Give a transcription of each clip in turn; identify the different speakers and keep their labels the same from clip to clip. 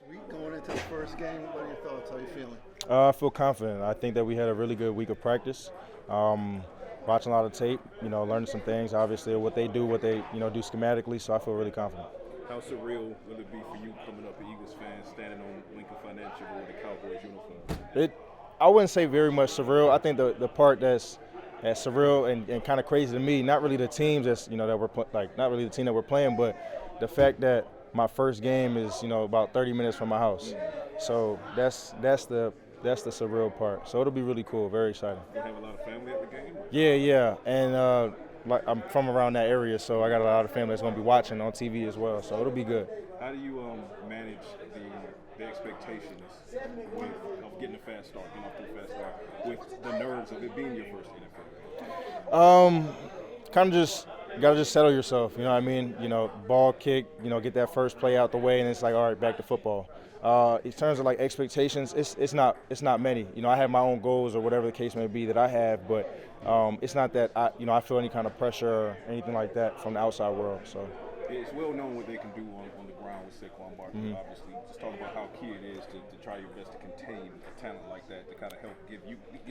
Speaker 1: week going into the first game. What are your thoughts? How are you feeling?
Speaker 2: I feel confident. I think that we had a really good week of practice. Um, Watching a lot of tape, learning some things. Obviously, what they do, do schematically. So I feel really confident.
Speaker 3: How surreal will it be for you coming up an Eagles fan, standing on Lincoln Financial with a Cowboys uniform?
Speaker 2: I wouldn't say very much surreal. I think the part that's surreal and kind of crazy to me, not really the teams that not really the team that we're playing, but the fact that my first game is about 30 minutes from my house. So that's the surreal part. So it'll be really cool. Very exciting.
Speaker 3: You have a lot of family at the game?
Speaker 2: Yeah, and like I'm from around that area, so I got a lot of family that's going to be watching on TV as well. So it'll be good.
Speaker 3: How do you manage the expectations of getting a fast start, getting off to a fast start, with the nerves of it being your first NFL?
Speaker 2: Kind of just gotta just settle yourself. You know what I mean? Ball kick. Get that first play out the way, and it's like, all right, back to football. In terms of like expectations, it's not many. I have my own goals or whatever the case may be that I have, but it's not that I feel any kind of pressure or anything like that from the outside world. So
Speaker 3: it's well known what they can do on the ground with Saquon Barkley. Mm-hmm. Obviously, just talk about how key it is to try your best to contain a talent like that to kind of help give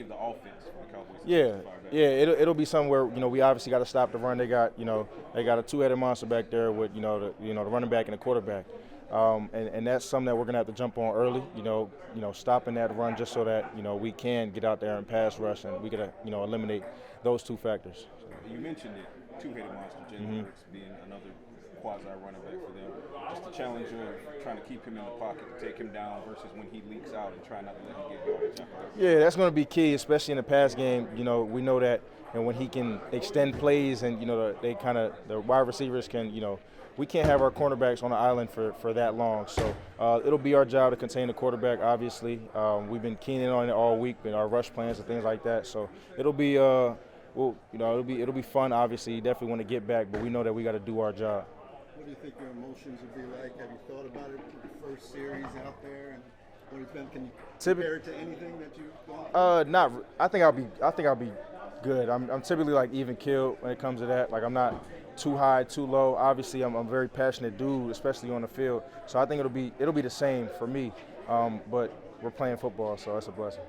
Speaker 3: the offense for the Cowboys.
Speaker 2: Yeah. It'll be somewhere we obviously got to stop the run. They got a two-headed monster back there with the running back and the quarterback. And that's something that we're gonna have to jump on early. Stopping that run just so that we can get out there and pass rush, and we gotta eliminate those two factors.
Speaker 3: You mentioned it, two-headed monster, Jalen Hurts being another quasi running back for them. Just the challenge of trying to keep him in the pocket, to take him down versus when he leaks out and try not to let him get yardage.
Speaker 2: Yeah, that's going to be key, especially in the pass game. We know that, when he can extend plays and the wide receivers can we can't have our cornerbacks on the island for that long. So it'll be our job to contain the quarterback. Obviously, we've been keening on it all week in our rush plans and things like that. So it'll be it'll be fun. Obviously, you definitely want to get back, but we know that we got to do our job.
Speaker 1: What do you think your emotions would be like? Have you thought about it with the first series out there, and what it's been? Can you compare it to anything that you've gone through?
Speaker 2: Not. I think I'll be good. I'm typically like even keeled when it comes to that. Like I'm not too high, too low. Obviously, I'm a very passionate dude, especially on the field. So I think it'll be the same for me. But we're playing football, so that's a blessing.